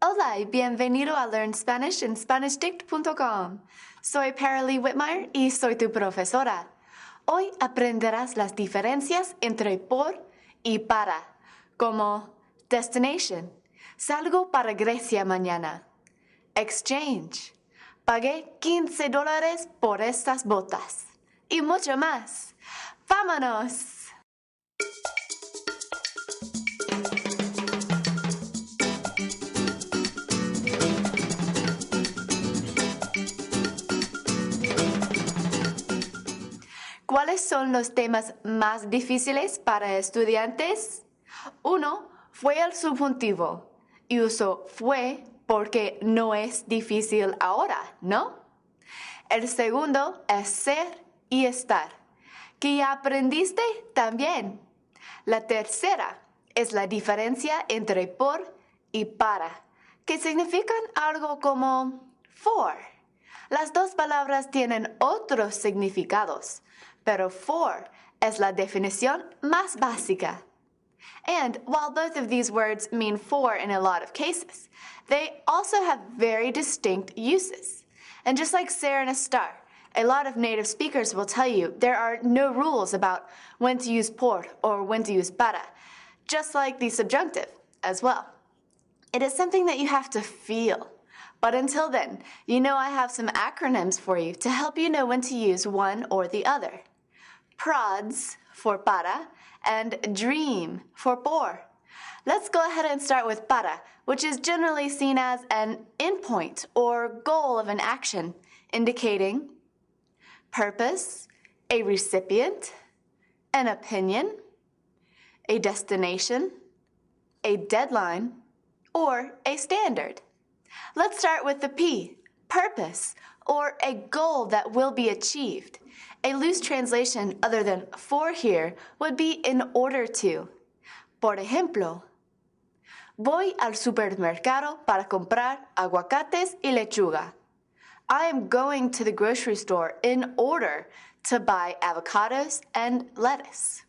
Hola y bienvenido a Learn Spanish en SpanishDict.com. Soy Paralee Whitmire y soy tu profesora. Hoy aprenderás las diferencias entre por y para, como destination, salgo para Grecia mañana. Exchange, pagué $15 por estas botas. Y mucho más. ¡Vámonos! ¿Cuáles son los temas más difíciles para estudiantes? 1. Fue el subjuntivo y uso fue porque no es difícil ahora, ¿no? El segundo es ser y estar, que ya aprendiste también. La tercera es la diferencia entre por y para, que significan algo como for. Las dos palabras tienen otros significados, pero for es la definición más básica. And while both of these words mean for in a lot of cases, they also have very distinct uses. And just like ser and estar, a lot of native speakers will tell you there are no rules about when to use por or when to use para, just like the subjunctive as well. It is something that you have to feel. But until then, you know I have some acronyms for you to help you know when to use one or the other. PRODS for para and DREAM for por. Let's go ahead and start with para, which is generally seen as an endpoint or goal of an action, indicating purpose, a recipient, an opinion, a destination, a deadline, or a standard. Let's start with the P, purpose, or a goal that will be achieved. A loose translation other than for here would be in order to. Por ejemplo, voy al supermercado para comprar aguacates y lechuga. I am going to the grocery store in order to buy avocados and lettuce.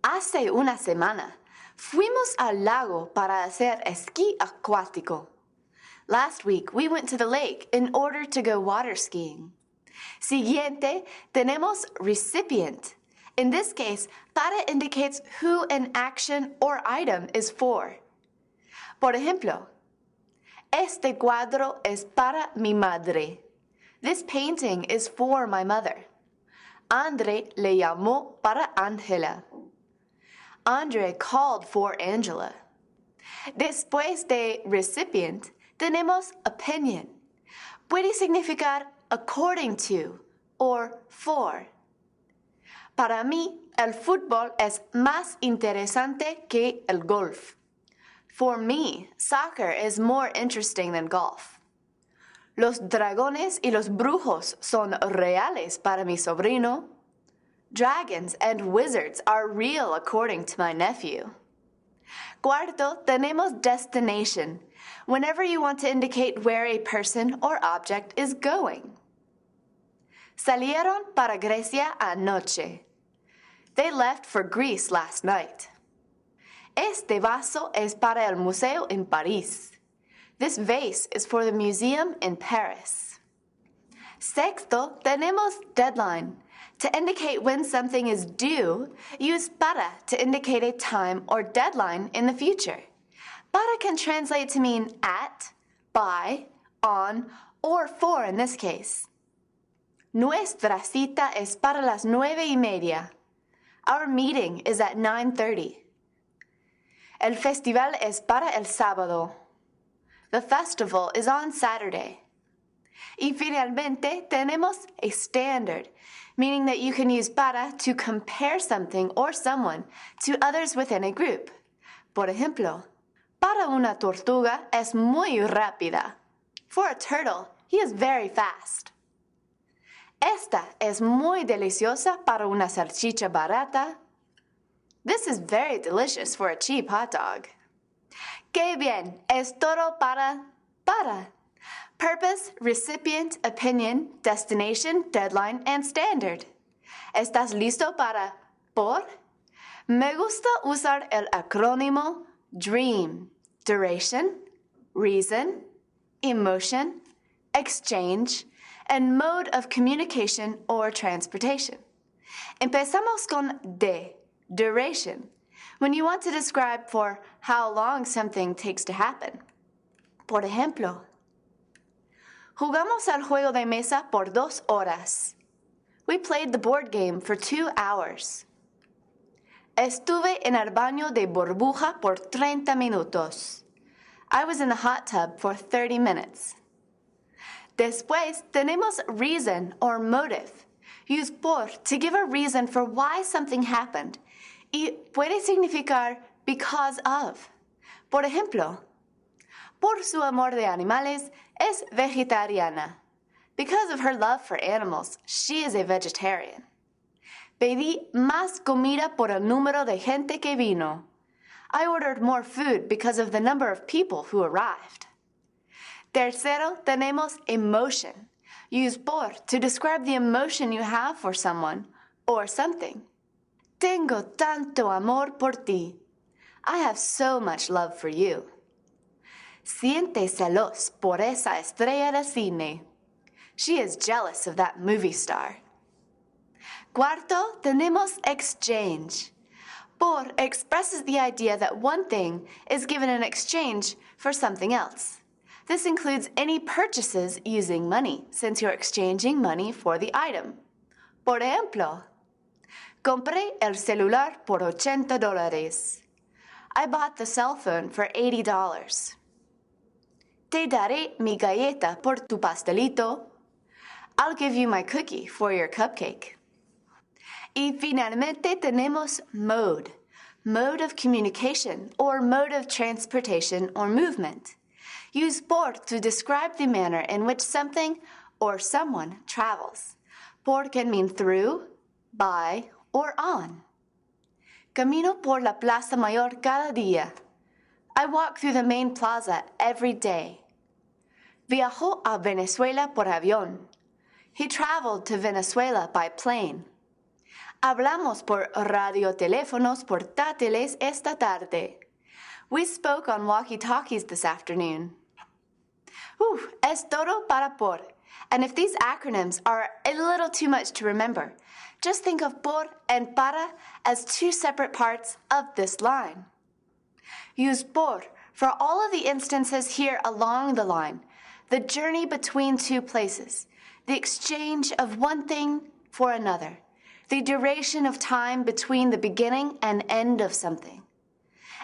Hace una semana, fuimos al lago para hacer esquí acuático. Last week, we went to the lake in order to go water skiing. Siguiente, tenemos recipient. In this case, para indicates who an action or item is for. Por ejemplo, este cuadro es para mi madre. This painting is for my mother. Andre le llamó para Ángela. Andre called for Angela. Después de recipient, tenemos opinion. Puede significar according to or for. Para mí, el fútbol es más interesante que el golf. For me, soccer is more interesting than golf. Los dragones y los brujos son reales para mi sobrino. Dragons and wizards are real according to my nephew. Cuarto, tenemos destination, whenever you want to indicate where a person or object is going. Salieron para Grecia anoche. They left for Greece last night. Este vaso es para el museo en París. This vase is for the museum in Paris. Sexto, tenemos deadline. To indicate when something is due, use para to indicate a time or deadline in the future. Para can translate to mean at, by, on, or for in this case. Nuestra cita es para las 9:30. Our meeting is at 9:30. El festival es para el sábado. The festival is on Saturday. Y finalmente, tenemos a standard, meaning that you can use para to compare something or someone to others within a group. Por ejemplo, para una tortuga es muy rápida. For a turtle, he is very fast. Esta es muy deliciosa para una salchicha barata. This is very delicious for a cheap hot dog. Qué bien, es todo para. Purpose, recipient, opinion, destination, deadline, and standard. ¿Estás listo para por? Me gusta usar el acrónimo DREAM. Duration, reason, emotion, exchange, and mode of communication or transportation. Empezamos con de, duration, when you want to describe for how long something takes to happen. Por ejemplo, jugamos al juego de mesa por 2 horas. We played the board game for 2 hours. Estuve en el baño de burbuja por 30 minutos. I was in the hot tub for 30 minutes. Después tenemos reason or motive. Use por to give a reason for why something happened. Y puede significar because of. Por ejemplo, por su amor de animales, es vegetariana. Because of her love for animals, she is a vegetarian. Pedí más comida por el número de gente que vino. I ordered more food because of the number of people who arrived. Tercero, tenemos emotion. Use por to describe the emotion you have for someone or something. Tengo tanto amor por ti. I have so much love for you. Siente celos por esa estrella de cine. She is jealous of that movie star. Cuarto, tenemos exchange. Por expresses the idea that one thing is given in exchange for something else. This includes any purchases using money, since you're exchanging money for the item. Por ejemplo, compré el celular por $80. I bought the cell phone for $80. Te daré mi galleta por tu pastelito. I'll give you my cookie for your cupcake. Y finalmente tenemos mode. Mode of communication or mode of transportation or movement. Use por to describe the manner in which something or someone travels. Por can mean through, by, or on. Camino por la Plaza Mayor cada día. I walk through the main plaza every day. Viajó a Venezuela por avión. He traveled to Venezuela by plane. Hablamos por radioteléfonos portátiles esta tarde. We spoke on walkie-talkies this afternoon. Es todo para por. And if these acronyms are a little too much to remember, just think of por and para as 2 separate parts of this line. Use por for all of the instances here along the line, the journey between 2 places, the exchange of one thing for another, the duration of time between the beginning and end of something.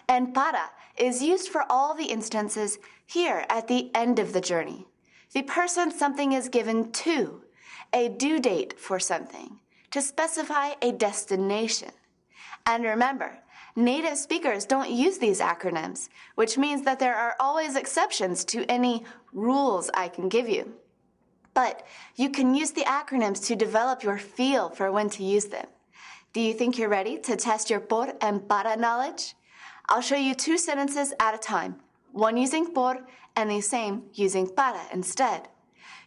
And para is used for all the instances here at the end of the journey. The person something is given to, a due date for something, to specify a destination. And remember, native speakers don't use these acronyms, which means that there are always exceptions to any rules I can give you. But you can use the acronyms to develop your feel for when to use them. Do you think you're ready to test your por and para knowledge? I'll show you 2 sentences at a time, one using por and the same using para instead.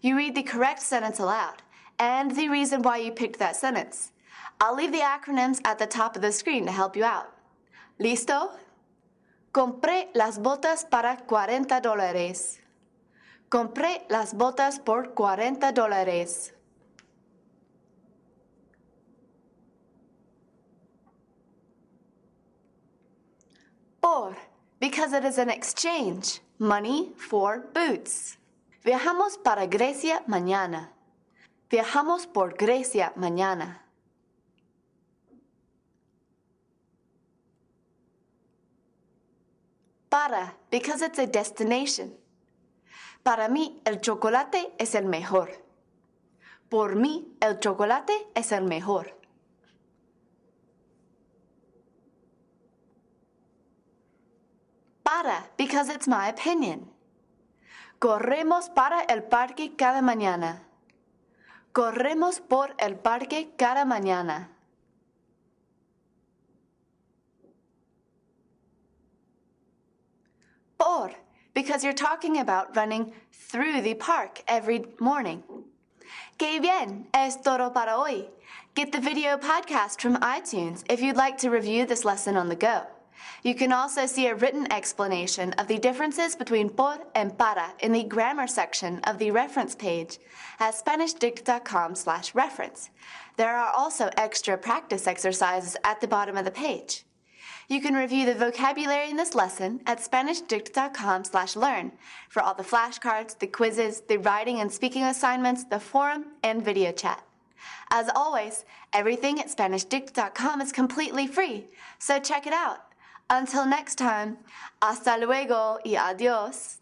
You read the correct sentence aloud and the reason why you picked that sentence. I'll leave the acronyms at the top of the screen to help you out. ¿Listo? Compré las botas para $40. Compré las botas por $40. Por, because it is an exchange, money for boots. Viajamos para Grecia mañana. Viajamos por Grecia mañana. Para, because it's a destination. Para mí, el chocolate es el mejor. Por mí, el chocolate es el mejor. Para, because it's my opinion. Corremos para el parque cada mañana. Corremos por el parque cada mañana. Por, because you're talking about running through the park every morning. ¡Qué bien! Es todo para hoy. Get the video podcast from iTunes if you'd like to review this lesson on the go. You can also see a written explanation of the differences between por and para in the grammar section of the reference page at SpanishDict.com/reference. There are also extra practice exercises at the bottom of the page. You can review the vocabulary in this lesson at SpanishDict.com/learn for all the flashcards, the quizzes, the writing and speaking assignments, the forum, and video chat. As always, everything at SpanishDict.com is completely free, so check it out. Until next time, hasta luego y adiós.